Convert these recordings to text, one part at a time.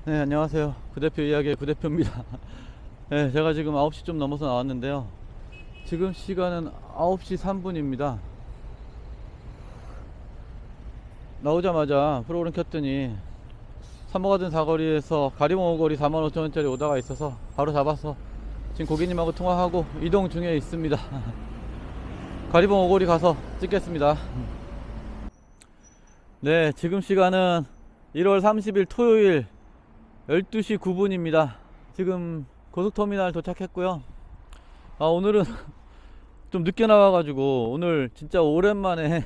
네, 안녕하세요. 부대표 이야기의 부대표입니다. 네, 제가 지금 9시 좀 넘어서 나왔는데요. 지금 시간은 9시 3분입니다. 나오자마자 프로그램 켰더니 삼호가든 사거리에서 가리봉 오거리 45,000원짜리 오다가 있어서 바로 잡아서 지금 고객님하고 통화하고 이동 중에 있습니다. 가리봉 오거리 가서 찍겠습니다. 네, 지금 시간은 1월 30일 토요일 12시 9분입니다. 지금 고속터미널 도착했고요. 오늘은 좀 늦게 나와가지고 오늘 진짜 오랜만에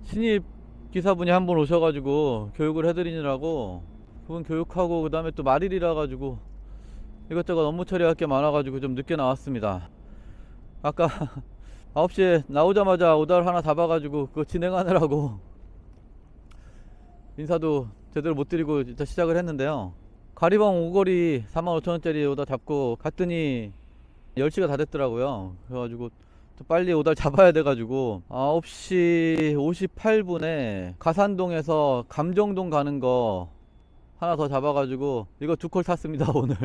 신입 기사분이 한 분 오셔가지고 교육을 해드리느라고 그분 교육하고 그 다음에 또 말일이라 가지고 이것저것 업무 처리할 게 많아가지고 좀 늦게 나왔습니다. 아까 9시에 나오자마자 오다를 하나 잡아가지고 그거 진행하느라고 인사도 제대로 못 드리고 일단 시작을 했는데요. 가리봉 오거리 45,000원짜리 오다 잡고 갔더니 10시가 다 됐더라고요. 그래가지고 또 빨리 오다를 잡아야 돼가지고 9시 58분에 가산동에서 감정동 가는 거 하나 더 잡아가지고 이거 두 콜 탔습니다 오늘.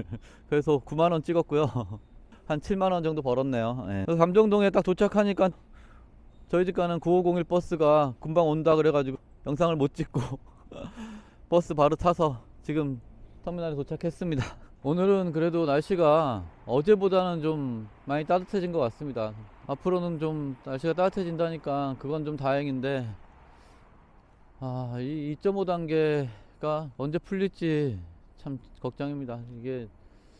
그래서 9만원 찍었고요. 한 7만원 정도 벌었네요. 네. 그래서 감정동에 딱 도착하니까 저희 집 가는 9501 버스가 금방 온다 그래가지고 영상을 못 찍고 버스 바로 타서 지금 터미널에 도착했습니다. 오늘은 그래도 날씨가 어제보다는 좀 많이 따뜻해진 것 같습니다. 앞으로는 좀 날씨가 따뜻해진다니까 그건 좀 다행인데 이 2.5단계가 언제 풀릴지 참 걱정입니다. 이게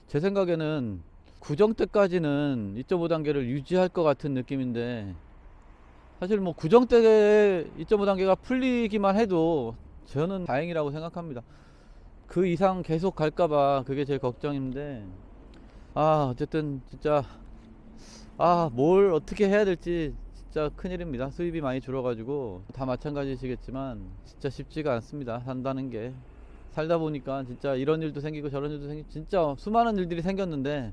제 생각에는 구정 때까지는 2.5단계를 유지할 것 같은 느낌인데 사실 뭐 구정 때 2.5단계가 풀리기만 해도 저는 다행이라고 생각합니다. 그 이상 계속 갈까봐 그게 제일 걱정인데 어쨌든 진짜 뭘 어떻게 해야 될지 진짜 큰일입니다. 수입이 많이 줄어가지고 다 마찬가지시겠지만 진짜 쉽지가 않습니다. 산다는 게 살다 보니까 진짜 이런 일도 생기고 저런 일도 생기고 진짜 수많은 일들이 생겼는데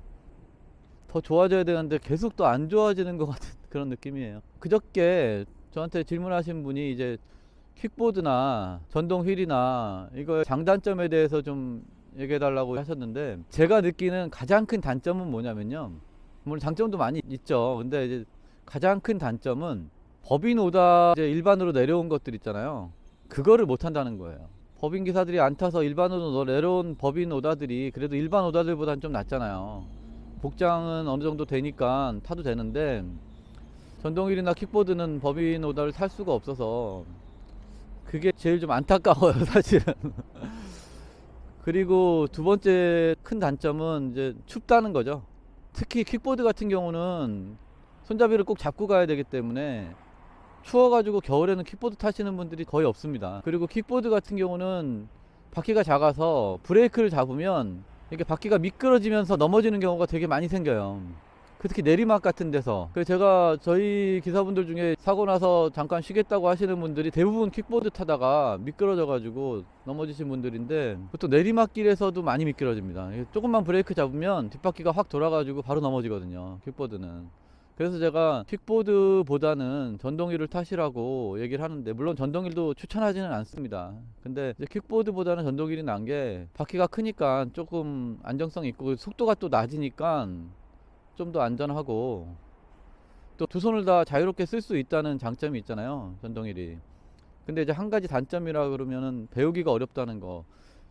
더 좋아져야 되는데 계속 또 안 좋아지는 것 같은 그런 느낌이에요. 그저께 저한테 질문하신 분이 이제 킥보드나 전동 휠이나 이거 장단점에 대해서 좀 얘기해 달라고 하셨는데 제가 느끼는 가장 큰 단점은 뭐냐면요, 물론 장점도 많이 있죠. 근데 이제 가장 큰 단점은 법인 오다 이제 일반으로 내려온 것들 있잖아요. 그거를 못 한다는 거예요. 법인 기사들이 안 타서 일반으로 내려온 법인 오다들이 그래도 일반 오다들보다는 좀 낫잖아요. 복장은 어느 정도 되니까 타도 되는데 전동휠이나 킥보드는 법인 오다를 탈 수가 없어서 그게 제일 좀 안타까워요 사실은. 그리고 두 번째 큰 단점은 이제 춥다는 거죠. 특히 킥보드 같은 경우는 손잡이를 꼭 잡고 가야 되기 때문에 추워가지고 겨울에는 킥보드 타시는 분들이 거의 없습니다. 그리고 킥보드 같은 경우는 바퀴가 작아서 브레이크를 잡으면 이게 바퀴가 미끄러지면서 넘어지는 경우가 되게 많이 생겨요. 특히 내리막 같은 데서. 그래서 제가 저희 기사분들 중에 사고 나서 잠깐 쉬겠다고 하시는 분들이 대부분 킥보드 타다가 미끄러져 가지고 넘어지신 분들인데 보통 내리막길에서도 많이 미끄러집니다. 조금만 브레이크 잡으면 뒷바퀴가 확 돌아 가지고 바로 넘어지거든요, 킥보드는. 그래서 제가 킥보드보다는 전동휠을 타시라고 얘기를 하는데, 물론 전동휠도 추천하지는 않습니다. 근데 이제 킥보드보다는 전동휠이 난 게 바퀴가 크니까 조금 안정성 있고 속도가 또 낮으니까 좀 더 안전하고 또 두 손을 다 자유롭게 쓸 수 있다는 장점이 있잖아요, 전동휠이. 근데 이제 한 가지 단점이라 그러면은 배우기가 어렵다는 거.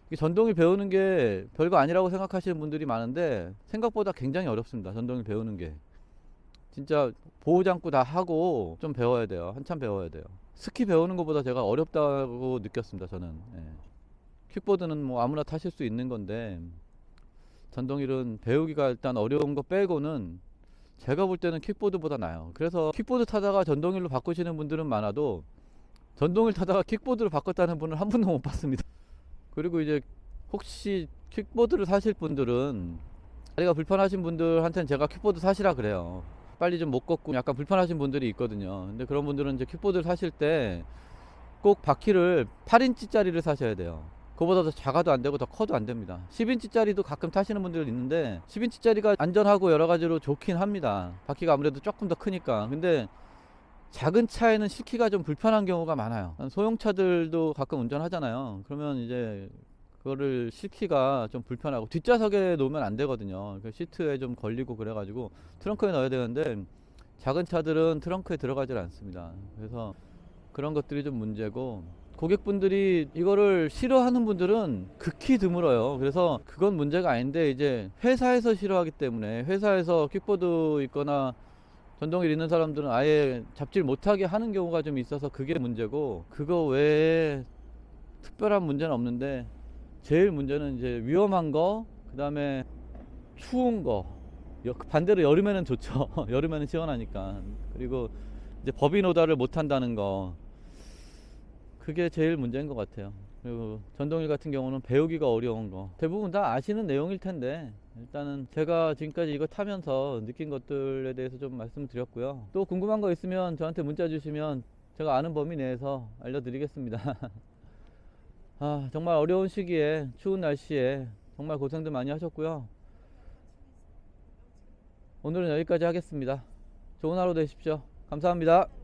이게 전동휠 배우는 게 별거 아니라고 생각하시는 분들이 많은데 생각보다 굉장히 어렵습니다, 전동휠 배우는 게. 진짜 보호 장구 다 하고 좀 배워야 돼요. 한참 배워야 돼요. 스키 배우는 것보다 제가 어렵다고 느꼈습니다, 저는. 예. 킥보드는 뭐 아무나 타실 수 있는 건데 전동휠은 배우기가 일단 어려운 거 빼고는 제가 볼 때는 킥보드보다 나아요. 그래서 킥보드 타다가 전동휠로 바꾸시는 분들은 많아도 전동휠 타다가 킥보드로 바꿨다는 분은 한 분도 못 봤습니다. 그리고 이제 혹시 킥보드를 사실 분들은 다리가 불편하신 분들한테는 제가 킥보드 사시라 그래요. 빨리 좀 못 걷고 약간 불편하신 분들이 있거든요. 근데 그런 분들은 이제 킥보드를 사실 때 꼭 바퀴를 8인치짜리를 사셔야 돼요. 그거보다 더 작아도 안 되고 더 커도 안 됩니다. 10인치짜리도 가끔 타시는 분들 있는데 10인치짜리가 안전하고 여러 가지로 좋긴 합니다. 바퀴가 아무래도 조금 더 크니까. 근데 작은 차에는 실기가 좀 불편한 경우가 많아요. 소형차들도 가끔 운전하잖아요. 그러면 이제 그거를 싣기가 좀 불편하고 뒷좌석에 놓으면 안 되거든요. 그 시트에 좀 걸리고 그래가지고 트렁크에 넣어야 되는데 작은 차들은 트렁크에 들어가질 않습니다. 그래서 그런 것들이 좀 문제고, 고객분들이 이거를 싫어하는 분들은 극히 드물어요. 그래서 그건 문제가 아닌데, 이제 회사에서 싫어하기 때문에, 회사에서 킥보드 있거나 전동일 있는 사람들은 아예 잡질 못하게 하는 경우가 좀 있어서 그게 문제고, 그거 외에 특별한 문제는 없는데, 제일 문제는 이제 위험한 거, 그 다음에 추운 거. 반대로 여름에는 좋죠. 여름에는 시원하니까. 그리고 이제 법인 오다를 못 한다는 거, 그게 제일 문제인 것 같아요. 그리고 전동일 같은 경우는 배우기가 어려운 거, 대부분 다 아시는 내용일 텐데, 일단은 제가 지금까지 이거 타면서 느낀 것들에 대해서 좀 말씀드렸고요. 또 궁금한 거 있으면 저한테 문자 주시면 제가 아는 범위 내에서 알려드리겠습니다. 아, 정말 어려운 시기에, 추운 날씨에 정말 고생들 많이 하셨고요. 오늘은 여기까지 하겠습니다. 좋은 하루 되십시오. 감사합니다.